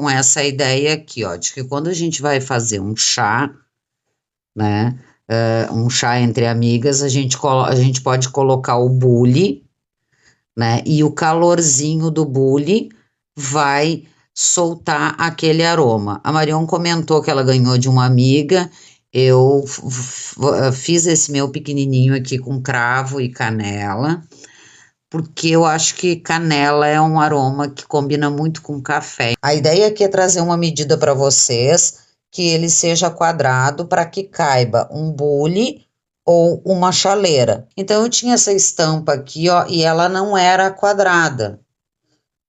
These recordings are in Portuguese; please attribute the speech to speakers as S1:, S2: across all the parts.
S1: com essa ideia aqui, ó, de que quando a gente vai fazer um chá, né, um chá entre amigas, a gente pode colocar o bule, né, e o calorzinho do bule vai soltar aquele aroma. A Marion comentou que ela ganhou de uma amiga, eu fiz esse meu pequenininho aqui com cravo e canela, porque eu acho que canela é um aroma que combina muito com café. A ideia aqui é trazer uma medida para vocês que ele seja quadrado para que caiba um bule ou uma chaleira. Então eu tinha essa estampa aqui, ó, e ela não era quadrada,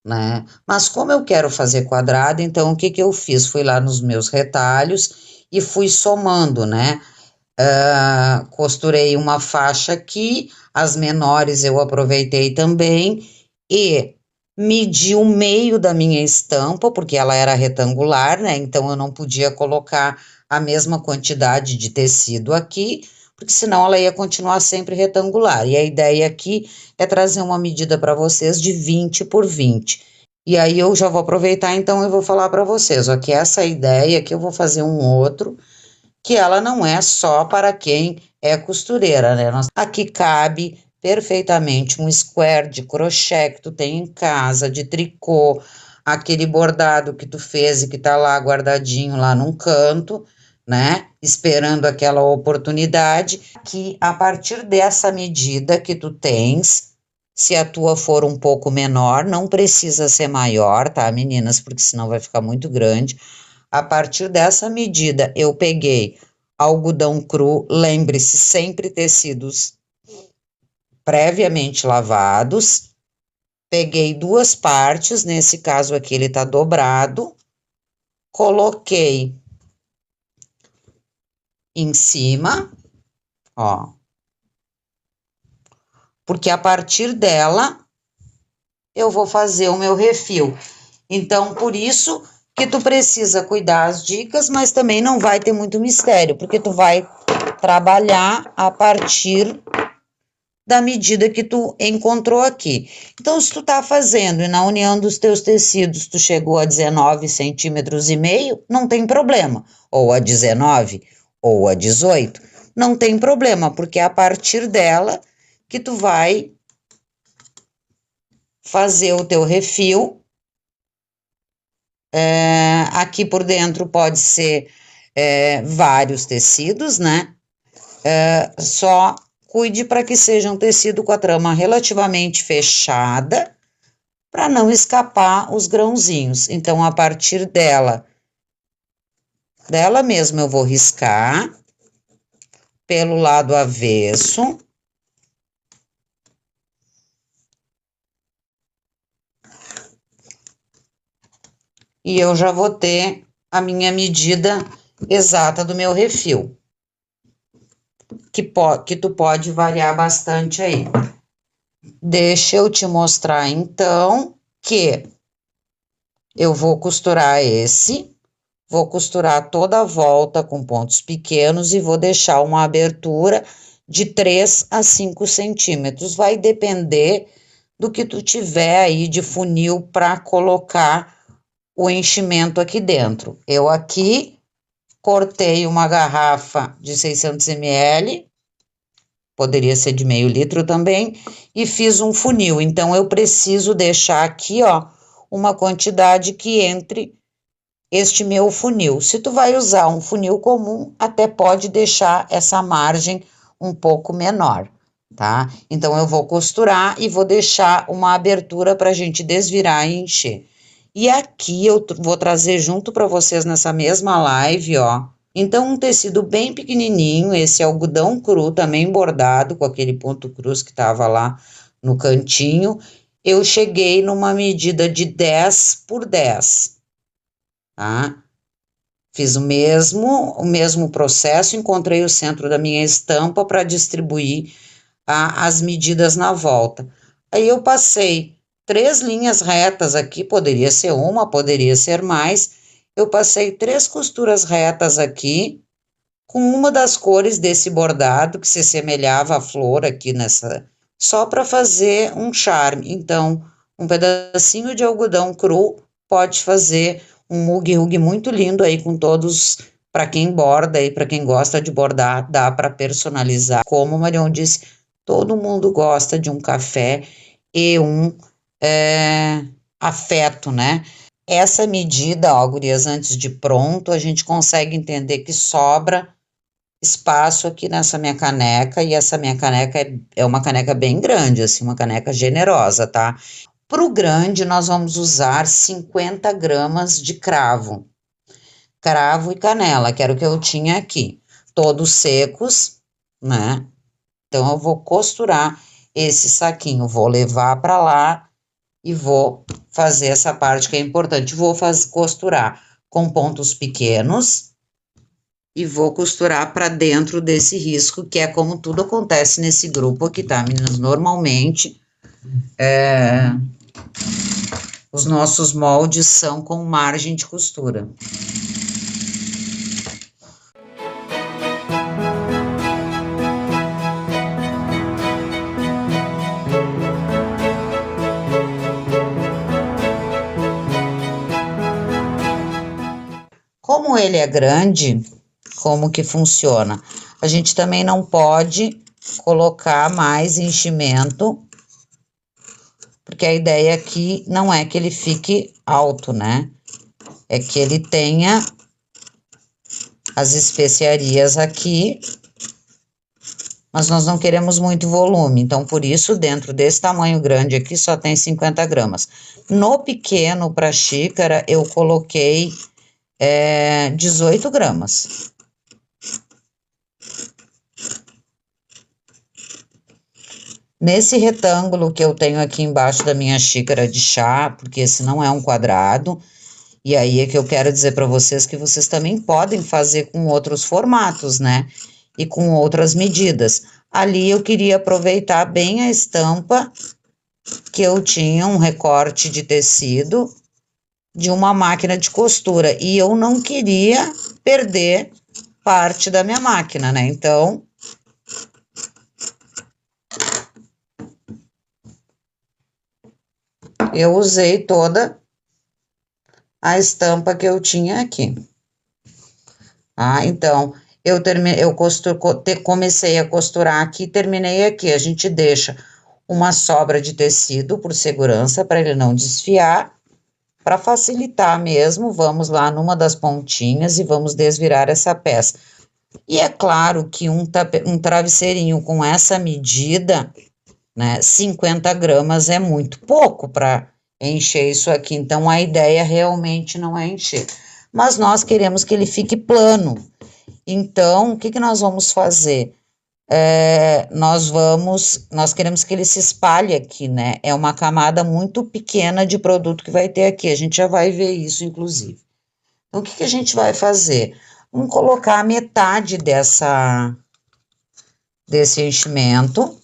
S1: né? Mas como eu quero fazer quadrada, então o que que eu fiz? Fui lá nos meus retalhos e fui somando, né? Costurei uma faixa aqui, as menores eu aproveitei também e medi o meio da minha estampa, porque ela era retangular, né? Então eu não podia colocar a mesma quantidade de tecido aqui, porque senão ela ia continuar sempre retangular. E a ideia aqui é trazer uma medida para vocês de 20 por 20. E aí eu já vou aproveitar, então eu vou falar para vocês, ó, que essa ideia que eu vou fazer um outro que ela não é só para quem é costureira, né? Aqui cabe perfeitamente um square de crochê que tu tem em casa, de tricô, aquele bordado que tu fez e que tá lá guardadinho lá num canto, né? Esperando aquela oportunidade. Que a partir dessa medida que tu tens, se a tua for um pouco menor, não precisa ser maior, tá, meninas? Porque senão vai ficar muito grande. A partir dessa medida, eu peguei algodão cru, lembre-se, sempre tecidos previamente lavados. Peguei duas partes, nesse caso aqui ele tá dobrado, coloquei em cima, ó, porque a partir dela eu vou fazer o meu refil. Então, por isso que tu precisa cuidar as dicas, mas também não vai ter muito mistério, porque tu vai trabalhar a partir da medida que tu encontrou aqui. Então, se tu tá fazendo e na união dos teus tecidos tu chegou a 19 centímetros e meio, não tem problema. Ou a 19, ou a 18, não tem problema, porque é a partir dela que tu vai fazer o teu refil. Aqui por dentro pode ser vários tecidos, né? Só cuide para que seja um tecido com a trama relativamente fechada, para não escapar os grãozinhos. Então, a partir dela mesma eu vou riscar pelo lado avesso. E eu já vou ter a minha medida exata do meu refil, que tu pode variar bastante aí. Deixa eu te mostrar, então, que eu vou costurar vou costurar toda a volta com pontos pequenos e vou deixar uma abertura de 3 a 5 centímetros. Vai depender do que tu tiver aí de funil para colocar o enchimento aqui dentro. Eu aqui cortei uma garrafa de 600 ml, poderia ser de meio litro também, e fiz um funil. Então, eu preciso deixar aqui, ó, uma quantidade que entre este meu funil. Se tu vai usar um funil comum, até pode deixar essa margem um pouco menor, tá? Então, eu vou costurar e vou deixar uma abertura para a gente desvirar e encher. E aqui eu vou trazer junto para vocês nessa mesma live, ó. Então, um tecido bem pequenininho, esse algodão cru, também bordado com aquele ponto cruz que tava lá no cantinho. Eu cheguei numa medida de 10 por 10, tá? Fiz o mesmo processo, encontrei o centro da minha estampa para distribuir as medidas na volta. Aí eu passei 3 linhas retas aqui, poderia ser uma, poderia ser mais. Eu passei 3 costuras retas aqui, com uma das cores desse bordado, que se semelhava à flor aqui nessa, só para fazer um charme. Então, um pedacinho de algodão cru pode fazer um mug muito lindo aí com todos, para quem borda e para quem gosta de bordar, dá para personalizar. Como o Marion disse, todo mundo gosta de um café e um afeto, né? Essa medida, ó, gurias, antes de pronto, a gente consegue entender que sobra espaço aqui nessa minha caneca, e essa minha caneca é uma caneca bem grande, assim, uma caneca generosa, tá? Pro grande, nós vamos usar 50 gramas de cravo. Cravo e canela, que era o que eu tinha aqui. Todos secos, né? Então, eu vou costurar esse saquinho, vou levar para lá e vou fazer essa parte que é importante. Vou costurar com pontos pequenos e vou costurar para dentro desse risco, que é como tudo acontece nesse grupo aqui, tá, meninas? Normalmente, os nossos moldes são com margem de costura. Como ele é grande, como que funciona? A gente também não pode colocar mais enchimento, porque a ideia aqui não é que ele fique alto, né? É que ele tenha as especiarias aqui, mas nós não queremos muito volume, então por isso dentro desse tamanho grande aqui só tem 50 gramas. No pequeno para xícara eu coloquei 18 gramas. Nesse retângulo que eu tenho aqui embaixo da minha xícara de chá, porque esse não é um quadrado, e aí é que eu quero dizer para vocês que vocês também podem fazer com outros formatos, né? E com outras medidas. Ali eu queria aproveitar bem a estampa que eu tinha, um recorte de tecido de uma máquina de costura, e eu não queria perder parte da minha máquina, né? Então, eu usei toda a estampa que eu tinha aqui. Então, comecei a costurar aqui e terminei aqui. A gente deixa uma sobra de tecido por segurança, para ele não desfiar. Para facilitar mesmo, vamos lá numa das pontinhas e vamos desvirar essa peça. E é claro que um travesseirinho com essa medida, né, 50 gramas é muito pouco para encher isso aqui. Então, a ideia realmente não é encher. Mas nós queremos que ele fique plano. Então, o que que nós vamos fazer? Nós queremos que ele se espalhe aqui, né? É uma camada muito pequena de produto que vai ter aqui. A gente já vai ver isso, inclusive. Então, o que que a gente vai fazer? Vamos colocar a metade desse enchimento.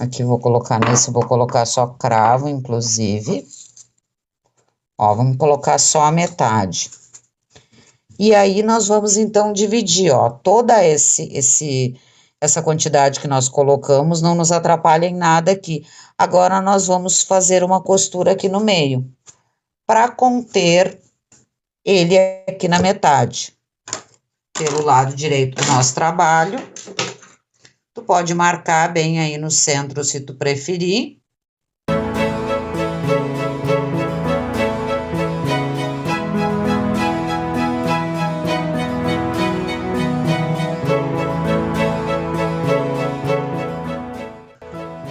S1: Aqui vou colocar nesse, vou colocar só cravo, inclusive. Ó, vamos colocar só a metade. E aí, nós vamos, então, dividir, ó, toda essa quantidade que nós colocamos, não nos atrapalha em nada aqui. Agora, nós vamos fazer uma costura aqui no meio, para conter ele aqui na metade. Pelo lado direito do nosso trabalho. Tu pode marcar bem aí no centro, se tu preferir.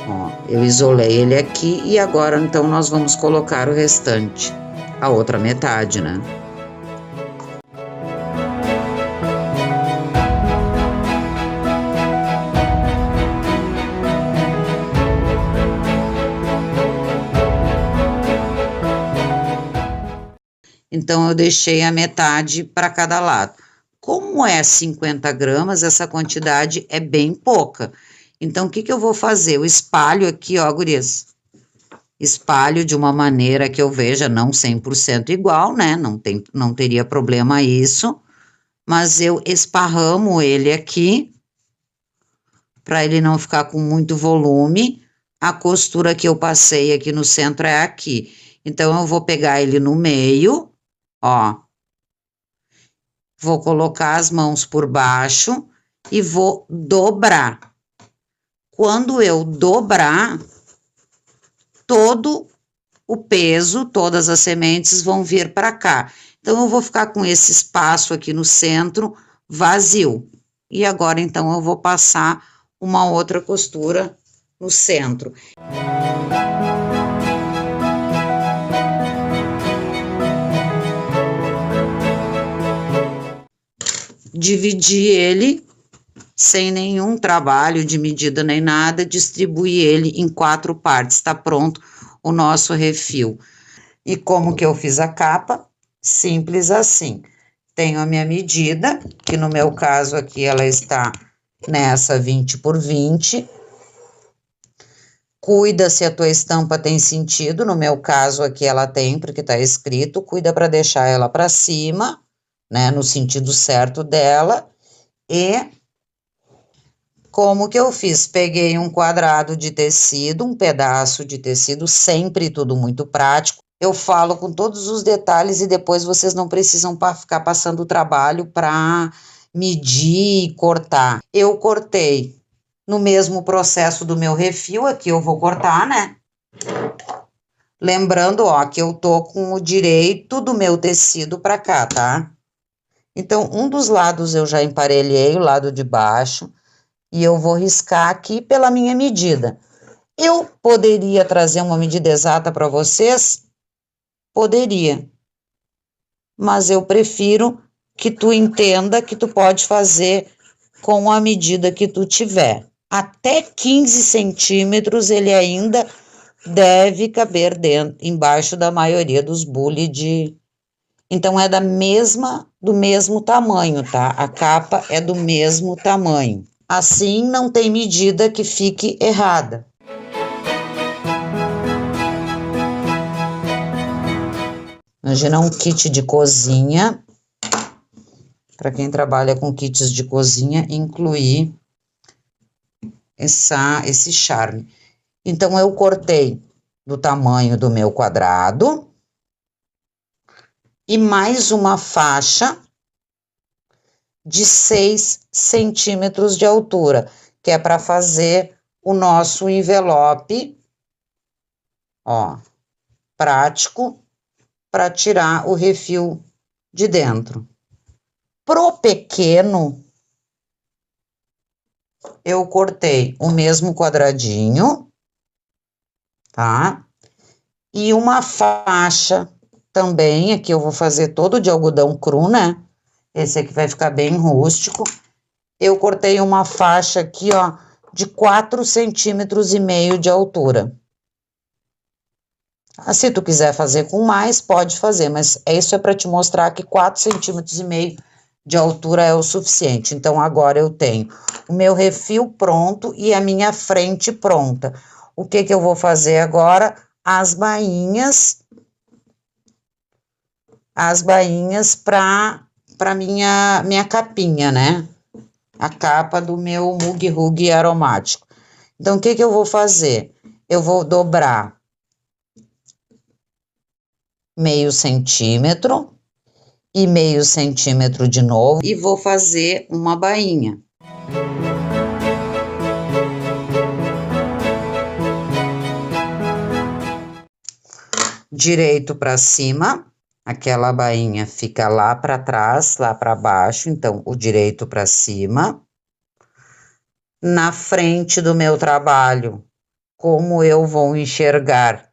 S1: Ó, eu isolei ele aqui e agora, então, nós vamos colocar o restante, a outra metade, né? Então, eu deixei a metade para cada lado. Como é 50 gramas, essa quantidade é bem pouca. Então, o que que eu vou fazer? Eu espalho aqui, ó, gurias. Espalho de uma maneira que eu veja não 100% igual, né? Não teria problema isso. Mas eu esparramo ele aqui para ele não ficar com muito volume. A costura que eu passei aqui no centro é aqui. Então, eu vou pegar ele no meio, ó. Vou colocar as mãos por baixo e vou dobrar. Quando eu dobrar, todo o peso, todas as sementes vão vir para cá. Então, eu vou ficar com esse espaço aqui no centro vazio. E agora, então, eu vou passar uma outra costura no centro. Dividir ele sem nenhum trabalho de medida nem nada, distribuir ele em 4 partes. Tá pronto o nosso refil. E como que eu fiz a capa? Simples assim. Tenho a minha medida, que no meu caso aqui ela está nessa 20 por 20. Cuida se a tua estampa tem sentido, no meu caso aqui ela tem, porque tá escrito, cuida para deixar ela para cima, né, no sentido certo dela. E como que eu fiz? Peguei um quadrado de tecido, um pedaço de tecido, sempre tudo muito prático. Eu falo com todos os detalhes e depois vocês não precisam ficar passando o trabalho para medir e cortar. Eu cortei no mesmo processo do meu refil, aqui eu vou cortar, né? Lembrando, ó, que eu tô com o direito do meu tecido para cá, tá? Então, um dos lados eu já emparelhei, o lado de baixo, e eu vou riscar aqui pela minha medida. Eu poderia trazer uma medida exata para vocês? Poderia. Mas eu prefiro que tu entenda que tu pode fazer com a medida que tu tiver. Até 15 centímetros ele ainda deve caber embaixo da maioria dos bule de... Então, é do mesmo tamanho, tá? A capa é do mesmo tamanho. Assim, não tem medida que fique errada. Imagina um kit de cozinha. Para quem trabalha com kits de cozinha, incluir esse charme. Então, eu cortei do tamanho do meu quadrado. E mais uma faixa de 6 centímetros de altura, que é para fazer o nosso envelope, ó, prático, para tirar o refil de dentro. Pro pequeno, eu cortei o mesmo quadradinho, tá? E uma faixa também, aqui eu vou fazer todo de algodão cru, né? Esse aqui vai ficar bem rústico. Eu cortei uma faixa aqui, ó, de 4,5 centímetros de altura. Se tu quiser fazer com mais, pode fazer, mas isso é para te mostrar que 4,5 centímetros de altura é o suficiente. Então, agora eu tenho o meu refil pronto e a minha frente pronta. O que que eu vou fazer agora? As bainhas para minha capinha, né? A capa do meu Mug Hug aromático. Então, o que que eu vou fazer? Eu vou dobrar meio centímetro e meio centímetro de novo e vou fazer uma bainha. Direito para cima, aquela bainha fica lá para trás, lá para baixo, então o direito para cima. Na frente do meu trabalho, como eu vou enxergar,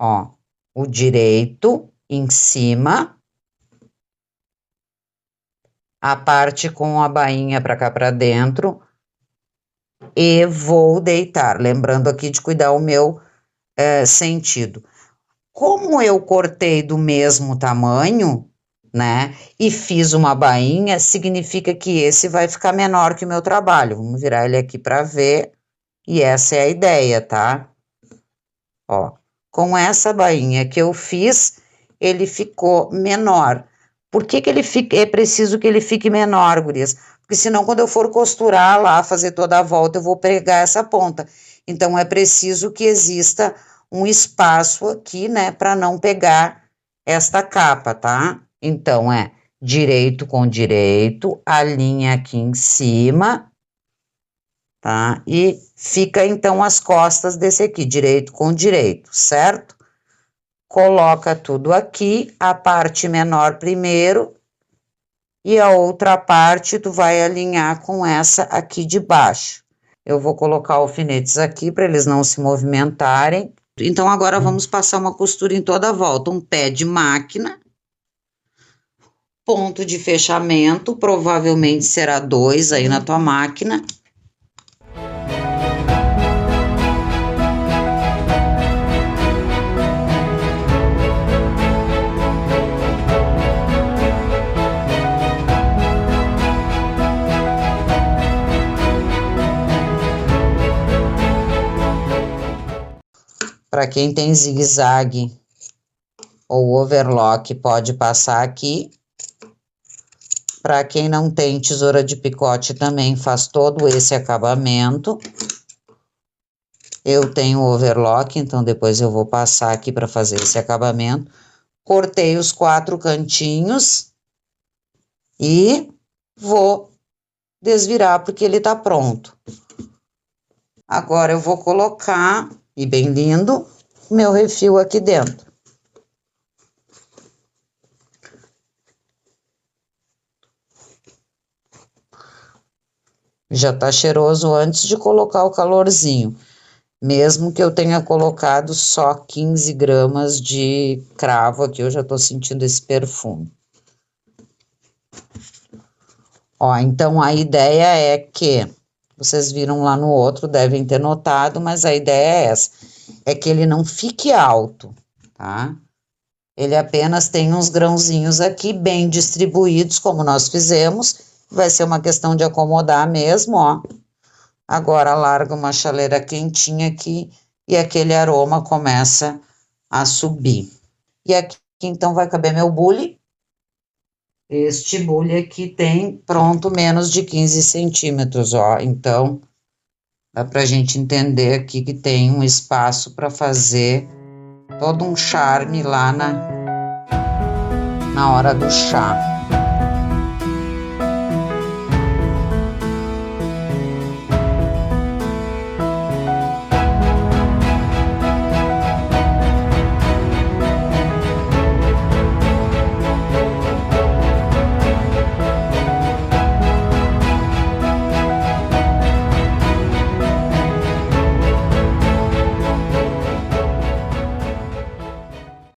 S1: ó, o direito em cima, a parte com a bainha para cá para dentro, e vou deitar, lembrando aqui de cuidar o meu sentido. Como eu cortei do mesmo tamanho, né, e fiz uma bainha, significa que esse vai ficar menor que o meu trabalho. Vamos virar ele aqui para ver, e essa é a ideia, tá? Ó, com essa bainha que eu fiz, ele ficou menor, Por que que ele fica, é preciso que ele fique menor, gurias? Porque senão quando eu for costurar lá, fazer toda a volta, eu vou pregar essa ponta. Então, é preciso que exista um espaço aqui, né, para não pegar esta capa, tá? Então, é direito com direito, a linha aqui em cima, tá? E fica, então, as costas desse aqui, direito com direito, certo? Coloca tudo aqui, a parte menor primeiro, e a outra parte tu vai alinhar com essa aqui de baixo. Eu vou colocar alfinetes aqui para eles não se movimentarem. Então, agora vamos passar uma costura em toda a volta. Um pé de máquina, ponto de fechamento, provavelmente será 2 aí na tua máquina. Para quem tem zigue-zague ou overlock, pode passar aqui. Para quem não tem tesoura de picote, também faz todo esse acabamento. Eu tenho overlock, então depois eu vou passar aqui para fazer esse acabamento. Cortei os 4 cantinhos e vou desvirar porque ele tá pronto. Agora eu vou colocar, e bem lindo, meu refil aqui dentro. Já tá cheiroso antes de colocar o calorzinho. Mesmo que eu tenha colocado só 15 gramas de cravo aqui, eu já tô sentindo esse perfume. Ó, então a ideia é que, vocês viram lá no outro, devem ter notado, mas a ideia é essa, é que ele não fique alto, tá? Ele apenas tem uns grãozinhos aqui bem distribuídos, como nós fizemos, vai ser uma questão de acomodar mesmo, ó. Agora larga uma chaleira quentinha aqui e aquele aroma começa a subir. E aqui então vai caber meu bule. Este bule aqui tem pronto menos de 15 centímetros, ó. Então, dá pra gente entender aqui que tem um espaço para fazer todo um charme lá na hora do chá.